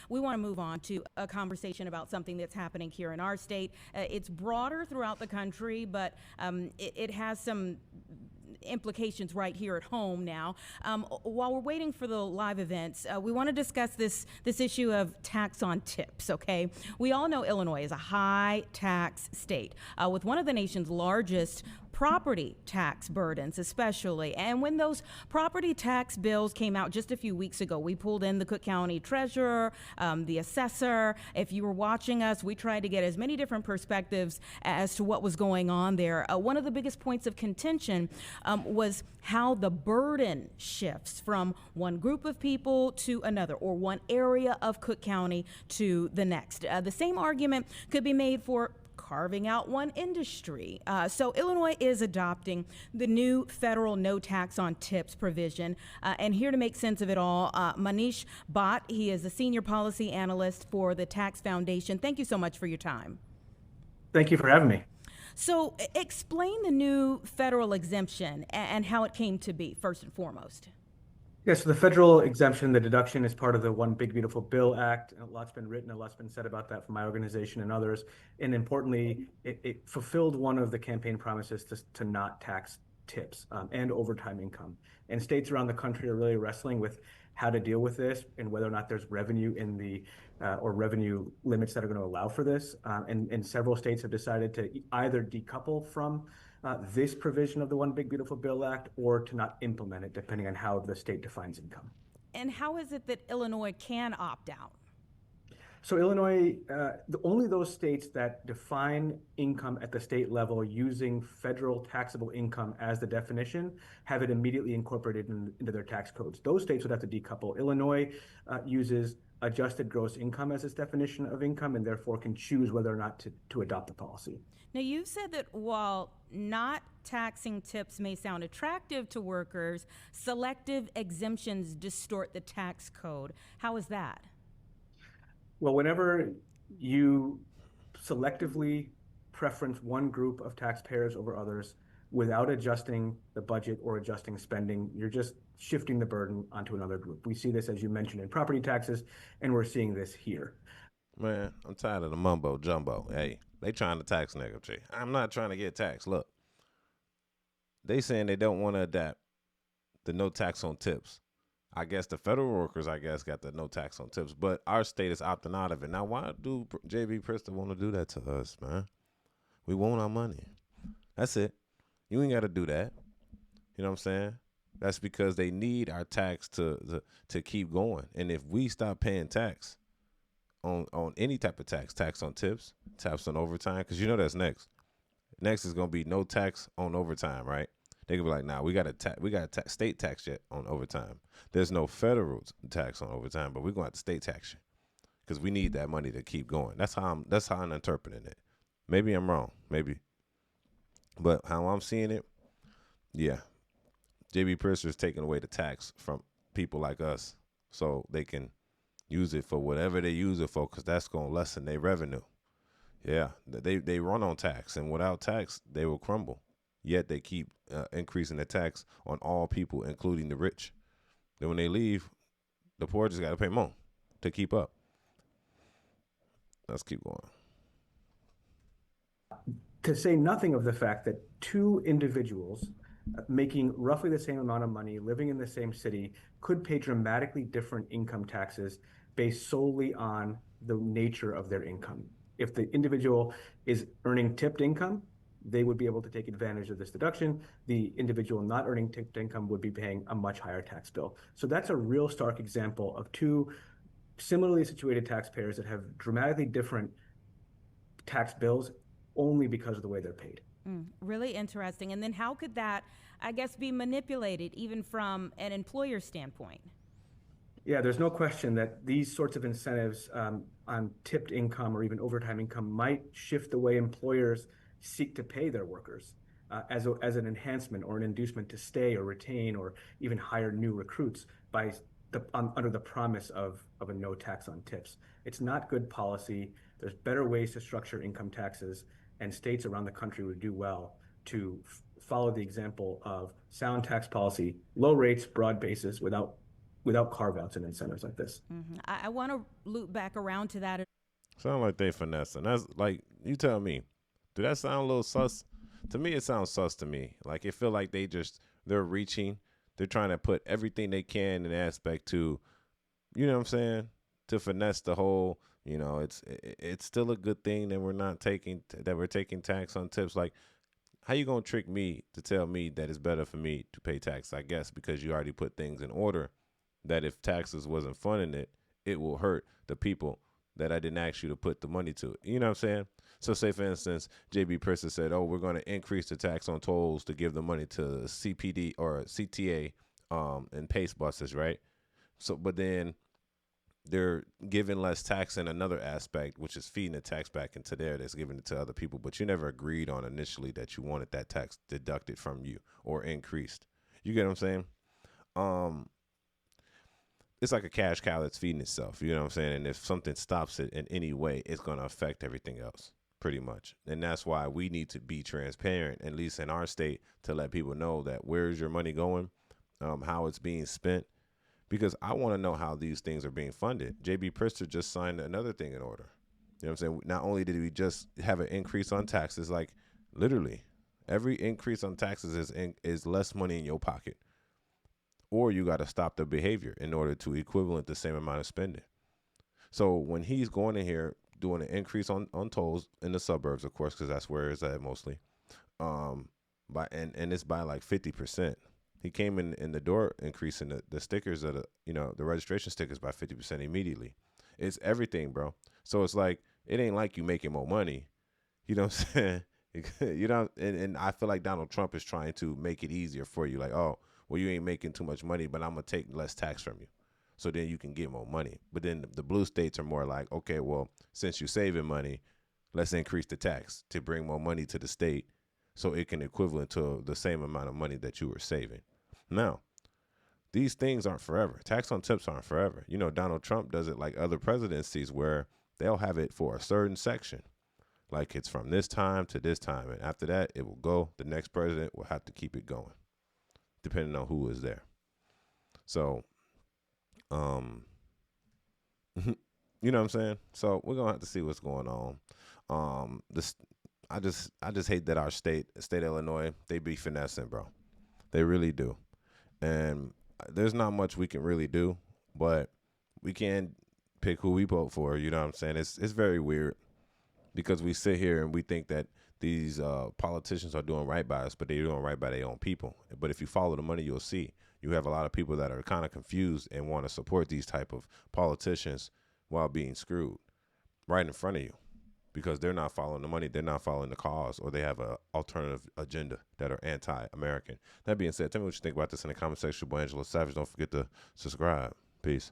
We want to move on to a conversation about something that's happening here in our state. It's broader throughout the country, but it has some implications right here at home now. While we're waiting for the live events, we want to discuss this issue of tax on tips. Okay, we all know Illinois is a high tax state with one of the nation's largest property tax burdens, especially. And when those property tax bills came out just a few weeks ago, we pulled in the Cook County treasurer, the assessor. If you were watching us, we tried to get as many different perspectives as to what was going on there. One of the biggest points of contention was how the burden shifts from one group of people to another, or one area of Cook County to the next. The same argument could be made for carving out one industry. So Illinois is adopting the new federal no tax on tips provision. And here to make sense of it all, Manish Bhatt, he is a senior policy analyst for the Tax Foundation. Thank you so much for your time. Thank you for having me. So explain the new federal exemption and how it came to be, first and foremost. Yeah, so the federal exemption, the deduction, is part of the One Big Beautiful Bill Act. A lot's been written, a lot's been said about that from my organization and others. And importantly, it fulfilled one of the campaign promises to not tax tips and overtime income. And states around the country are really wrestling with how to deal with this and whether or not there's revenue in the or revenue limits that are going to allow for this. And several states have decided to either decouple from this provision of the One Big Beautiful Bill Act or to not implement it, depending on how the state defines income. And how is it that Illinois can opt out? So Illinois, only those states that define income at the state level using federal taxable income as the definition have it immediately incorporated into their tax codes. Those states would have to decouple. Illinois uses adjusted gross income as its definition of income and therefore can choose whether or not to adopt the policy. Now, you've said that while not taxing tips may sound attractive to workers, selective exemptions distort the tax code. How is that? Well, whenever you selectively preference one group of taxpayers over others without adjusting the budget or adjusting spending, you're just shifting the burden onto another group. We see this, as you mentioned, in property taxes, and we're seeing this here. Man, I'm tired of the mumbo jumbo. Hey, they trying to tax nigga. I'm not trying to get taxed. Look, they saying they don't want to adapt the no tax on tips. I guess the federal workers, got the no tax on tips, but our state is opting out of it. Now, why do J.B. Pritzker want to do that to us, man? We want our money. That's it. You ain't got to do that. You know what I'm saying? That's because they need our tax to keep going. And if we stop paying tax on any type of tax on tips, tax on overtime, because you know that's next. Next is going to be no tax on overtime, right? They could be like, nah, we got a state tax yet on overtime. There's no federal tax on overtime, but we're going to have to state tax you because we need that money to keep going. That's how I'm interpreting it. Maybe I'm wrong, maybe. But how I'm seeing it, yeah, J.B. Pritzker is taking away the tax from people like us so they can use it for whatever they use it for because that's going to lessen their revenue. Yeah, they run on tax, and without tax, they will crumble. Yet they keep increasing the tax on all people, including the rich. Then when they leave, the poor just got to pay more to keep up. Let's keep going. To say nothing of the fact that two individuals making roughly the same amount of money, living in the same city, could pay dramatically different income taxes based solely on the nature of their income. If the individual is earning tipped income, they would be able to take advantage of this deduction. The individual not earning tipped income would be paying a much higher tax bill. So that's a real stark example of two similarly situated taxpayers that have dramatically different tax bills only because of the way they're paid. Really interesting. And then how could that, I guess, be manipulated even from an employer standpoint? Yeah, there's no question that these sorts of incentives on tipped income or even overtime income might shift the way employers seek to pay their workers as an enhancement or an inducement to stay or retain or even hire new recruits under the promise of a no tax on tips. It's not good policy. There's better ways to structure income taxes, and states around the country would do well to follow the example of sound tax policy, low rates, broad bases, without without carve-outs and incentives like this. I want to loop back around to that. Sound like they finessing. That's like, you tell me. Do that sound a little sus? To me, it sounds sus to me. Like, it feel like they're reaching. They're trying to put everything they can in aspect to, you know what I'm saying, to finesse the whole, you know, it's still a good thing that we're taking tax on tips. Like, how you gonna trick me to tell me that it's better for me to pay tax? I guess because you already put things in order, that if taxes wasn't funding it, it will hurt the people that I didn't ask you to put the money to. You know what I'm saying? So say, for instance, J.B. Pritzker said, oh, we're going to increase the tax on tolls to give the money to CPD or CTA and PACE buses, right? So, but then they're giving less tax in another aspect, which is feeding the tax back into there that's giving it to other people. But you never agreed on initially that you wanted that tax deducted from you or increased. You get what I'm saying? It's like a cash cow that's feeding itself. You know what I'm saying? And if something stops it in any way, it's going to affect everything else pretty much. And that's why we need to be transparent, at least in our state, to let people know that where's your money going, how it's being spent. Because I want to know how these things are being funded. J.B. Pritzker just signed another thing in order. You know what I'm saying? Not only did we just have an increase on taxes, like literally every increase on taxes is less money in your pocket. Or you got to stop the behavior in order to equivalent the same amount of spending. So when he's going in here doing an increase on tolls in the suburbs, of course, because that's where it's at mostly, and it's by like 50%. He came in the door increasing the stickers of the registration stickers by 50% immediately. It's everything, bro. So it's like, it ain't like you making more money. You know what I'm saying? You know, and I feel like Donald Trump is trying to make it easier for you. Like, oh, well, you ain't making too much money, but I'm going to take less tax from you. So then you can get more money. But then the blue states are more like, okay, well, since you're saving money, let's increase the tax to bring more money to the state so it can equivalent to the same amount of money that you were saving. Now, these things aren't forever. Tax on tips aren't forever. You know, Donald Trump does it like other presidencies where they'll have it for a certain section. Like it's from this time to this time. And after that, it will go. The next president will have to keep it going, depending on who is there. So, you know what I'm saying? So we're going to have to see what's going on. I just hate that our state of Illinois, they be finessing, bro. They really do. And there's not much we can really do, but we can pick who we vote for. You know what I'm saying? It's very weird because we sit here and we think that these politicians are doing right by us, but they're doing right by their own people. But if you follow the money, you'll see you have a lot of people that are kind of confused and want to support these type of politicians while being screwed right in front of you because they're not following the money, they're not following the cause, or they have an alternative agenda that are anti-American. That being said, tell me what you think about this in the comment section. Boy, AngeloSavage. Don't forget to subscribe. Peace.